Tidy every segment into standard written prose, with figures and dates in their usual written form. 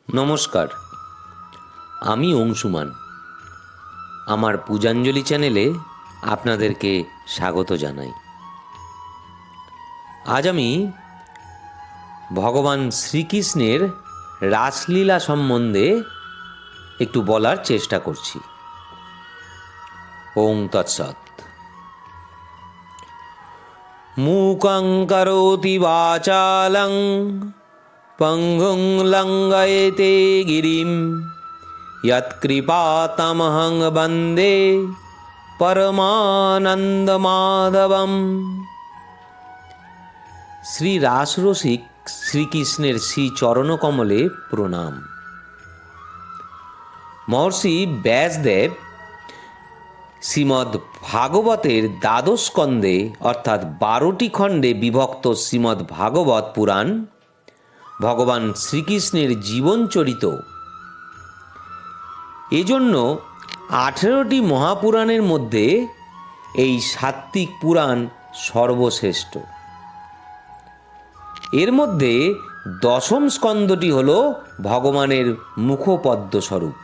নমস্কার, আমি অংশুমান। আমার পূজাঞ্জলি চ্যানেলে আপনাদেরকে স্বাগত জানাই। আজ আমি ভগবান শ্রীকৃষ্ণের রাসলীলা সম্বন্ধে একটু বলার চেষ্টা করছি। ওং তৎসৎ। মূকং করোতি বাচালং পঙ্গুং লঙ্ঘয়তে গিরিম यत्कृपातमहं वन्दे পরমানন্দমাধবম। শ্রী রাসরসিক শ্রীকৃষ্ণের শ্রী চরণকমলে প্রণাম। মহর্ষি ব্যাসদেব শ্রীমদ্ ভাগবতের দ্বাদশ স্কন্ধে অর্থাৎ 12টি খণ্ডে বিভক্ত শ্রীমদ্ ভাগবত পুরাণ ভগবান শ্রীকৃষ্ণের জীবনচরিত, এজন্য 18টি মহাপুরাণের মধ্যে এই সাত্ত্বিক পুরাণ সর্বশ্রেষ্ঠ। এর মধ্যে দশম স্কন্ধটি হল ভগবানের মুখপদ্মস্বরূপ।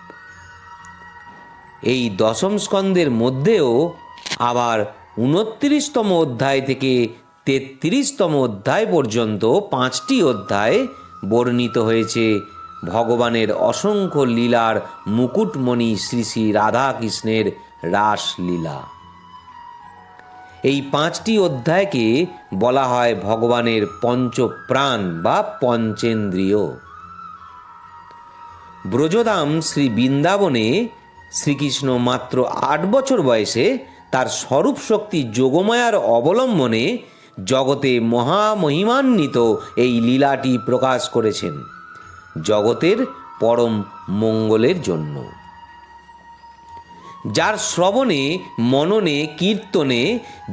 এই দশম স্কন্ধের মধ্যেও আবার 29তম অধ্যায় থেকে 33তম অধ্যায় পর্যন্ত 5টি অধ্যায় বর্ণিত হয়েছে ভগবানের অসংখ্য লীলার মুকুটমণি শ্রী শ্রী রাধাকৃষ্ণের রাসলীলা। এই 5টি অধ্যায়কে বলা হয় ভগবানের পঞ্চপ্রাণ বা পঞ্চেন্দ্রিয়। ব্রজধাম শ্রী বৃন্দাবনে শ্রীকৃষ্ণ মাত্র 8 বছর বয়সে তার স্বরূপ শক্তি যোগমায়ার অবলম্বনে জগতে মহামহিমান্বিত এই লীলাটি প্রকাশ করেছেন জগতের পরম মঙ্গলের জন্য, যার শ্রবণে মননে কীর্তনে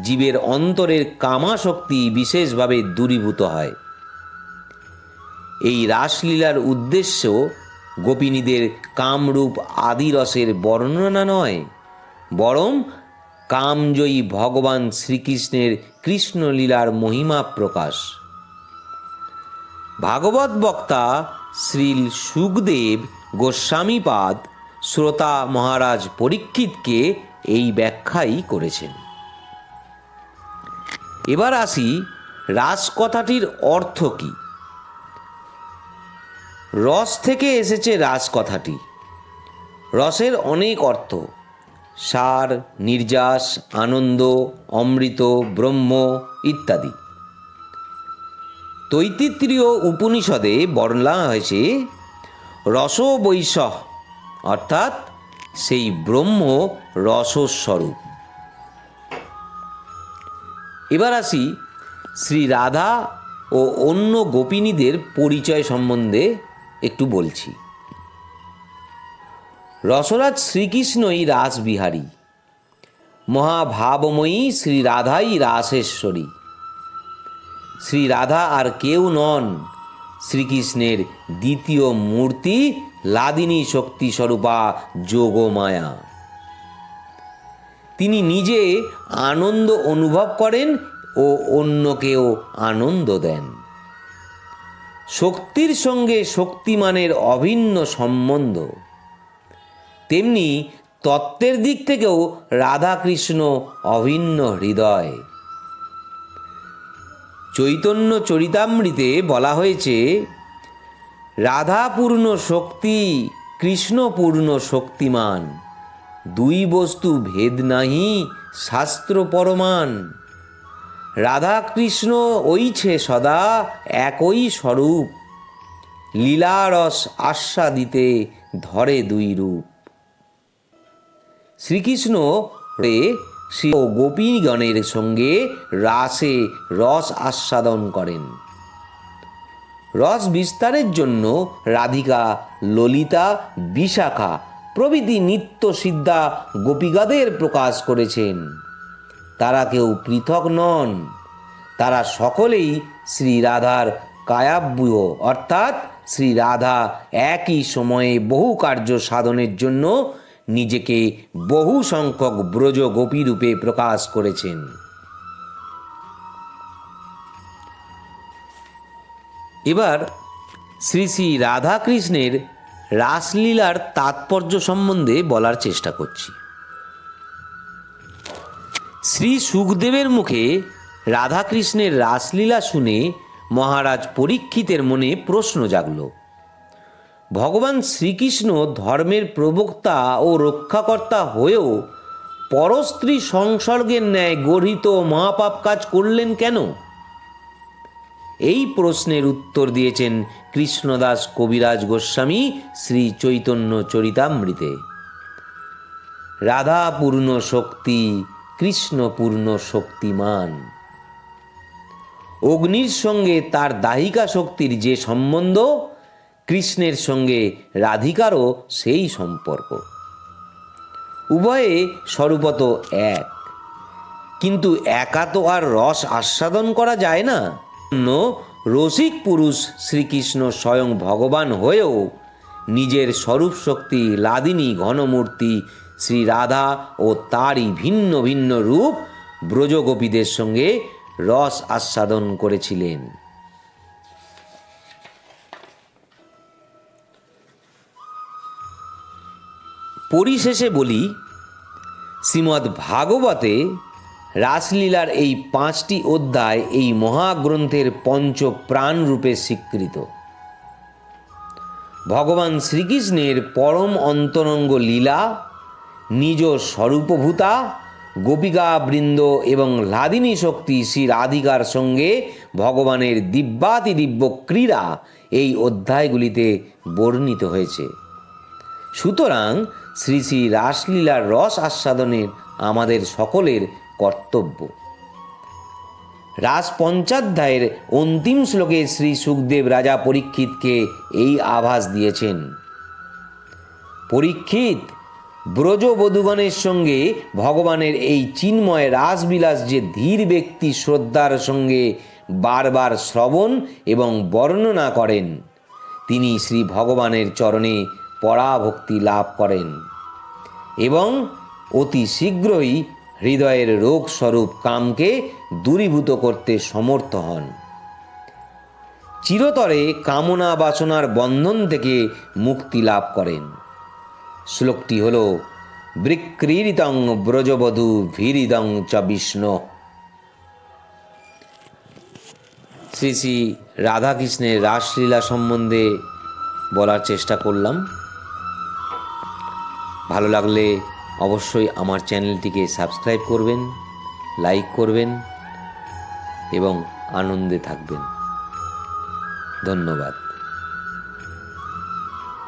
জীবের অন্তরের কামাশক্তি বিশেষভাবে দূরীভূত হয়। এই রাসলীলার উদ্দেশ্য গোপিনীদের কামরূপ আদি রসের বর্ণনা নয়, বরং কামজয়ী ভগবান শ্রীকৃষ্ণের কৃষ্ণলীলার মহিমা প্রকাশ। ভাগবত বক্তা শ্রীল সুখদেব গোস্বামীপাদ শ্রোতা মহারাজ পরীক্ষিতকে এই ব্যাখ্যাই করেছেন। এবার আসি রাসকথাটির অর্থ কী। রস থেকে এসেছে রাসকথাটি। রসের অনেক অর্থ: সার, নির্যাস, আনন্দ, অমৃত, ব্রহ্ম ইত্যাদি। তৈত্তিরীয় উপনিষদে বর্ণনা হয়েছে রস বৈশঃ, অর্থাৎ সেই ব্রহ্ম রসস্বরূপ। এবার আসি শ্রী রাধা ও অন্য গোপিনীদের পরিচয় সম্বন্ধে একটু বলছি। রসরাজ শ্রীকৃষ্ণই রাসবিহারী, মহাভাবময়ী শ্রী রাধাই রাসেশ্বরী। শ্রী রাধা আর কেউ নন, শ্রীকৃষ্ণের দ্বিতীয় মূর্তি লাদিনী শক্তিস্বরূপা যোগমায়া। তিনি নিজে আনন্দ অনুভব করেন ও অন্যকেও আনন্দ দেন। শক্তির সঙ্গে শক্তিমানের অভিন্ন সম্বন্ধ। তেমনি তত্ত্বের দিক থেকেও রাধাকৃষ্ণ অভিন্ন হৃদয়। চৈতন্য চরিতামৃতে বলা হয়েছে, রাধাপূর্ণ শক্তি, কৃষ্ণপূর্ণ শক্তিমান, দুই বস্তু ভেদ নাহি, শাস্ত্র পরমান। রাধাকৃষ্ণ ওইছে সদা একই স্বরূপ, লীলারস আস্বাদিতে ধরে দুই রূপ। শ্রীকৃষ্ণ শ্রী গোপীগণের সঙ্গে রাসে রস আস্বাদন করেন। রস বিস্তারের জন্য রাধিকা, ললিতা, বিশাখা প্রভৃতি নিত্য সিদ্ধা গোপীগাদের প্রকাশ করেছেন। তারা কেউ পৃথক নন, তারা সকলেই শ্রী রাধার কায়াব্যূহ, অর্থাৎ শ্রী রাধা একই সময়ে বহু কার্য সাধনের জন্য নিজেকে বহু সংখ্যক ব্রজ গোপীরূপে প্রকাশ করেছেন। এবার শ্রী শ্রী রাধাকৃষ্ণের রাসলীলার তাৎপর্য সম্বন্ধে বলার চেষ্টা করছি। শ্রী সুখদেবের মুখে রাধাকৃষ্ণের রাসলীলা শুনে মহারাজ পরীক্ষিতের মনে প্রশ্ন জাগল। ভগবান শ্রীকৃষ্ণ ধর্মের প্রবক্তা ও রক্ষাকর্তা হয়েও পরস্ত্রী সংসর্গের ন্যায় গর্হিত মহাপাপ কাজ করলেন কেন? এই প্রশ্নের উত্তর দিয়েছেন কৃষ্ণদাস কবিরাজ গোস্বামী শ্রী চৈতন্য চরিতামৃতে। রাধা পূর্ণ শক্তি, কৃষ্ণ পূর্ণ শক্তিমান। অগ্নির সঙ্গে তার দাহিকা শক্তির যে সম্বন্ধ, কৃষ্ণের সঙ্গে রাধিকারও সেই সম্পর্ক। উভয়ে স্বরূপত এক, কিন্তু একা তো আর রস আস্বাদন করা যায় না। রসিক পুরুষ শ্রীকৃষ্ণ স্বয়ং ভগবান হয়েও নিজের স্বরূপ শক্তি লাদিনী ঘনমূর্তি শ্রী রাধা ও তারই ভিন্ন ভিন্ন রূপ ব্রজগোপীদের সঙ্গে রস আস্বাদন করেছিলেন। পরিশেষে বলি, শ্রীমদ্ ভাগবতে রাসলীলার এই 5টি অধ্যায় এই মহাগ্রন্থের পঞ্চপ্রাণ রূপে স্বীকৃত। ভগবান শ্রীকৃষ্ণের পরম অন্তরঙ্গ লীলা, নিজ স্বরূপভূতা গোপিকাবৃন্দ এবং লাদিনী শক্তি শ্রী রাধিকার সঙ্গে ভগবানের দিব্যাতিদিব্য ক্রীড়া এই অধ্যায়গুলিতে বর্ণিত হয়েছে। সুতরাং শ্রী শ্রী রাসলীলার রস আস্বাদনের আমাদের সকলের কর্তব্য। রাস পঞ্চাধ্যায়ের অন্তিম শ্লোকে শ্রী সুখদেব রাজা পরীক্ষিতকে এই আভাস দিয়েছেন। পরীক্ষিত, ব্রজবধূগণের সঙ্গে ভগবানের এই চিন্ময় রাসবিলাস যে ধীর ব্যক্তি শ্রদ্ধার সঙ্গে বারবার শ্রবণ এবং বর্ণনা করেন, তিনি শ্রী ভগবানের চরণে পরাভক্তি লাভ করেন এবং অতি শীঘ্রই হৃদয়ের রোগস্বরূপ কামকে দূরীভূত করতে সমর্থ হন। চিরতরে কামনা বাসনার বন্ধন থেকে মুক্তি লাভ করেন। শ্লোকটি হল বৃক্রীড়িতং ব্রজবধূ ভীরিদং চ বিষ্ণু। শ্রী শ্রী রাধাকৃষ্ণের রাসলীলা সম্বন্ধে বলার চেষ্টা করলাম। ভালো লাগলে অবশ্যই আমার চ্যানেলটিকে সাবস্ক্রাইব করবেন, লাইক করবেন এবং আনন্দে থাকবেন। ধন্যবাদ।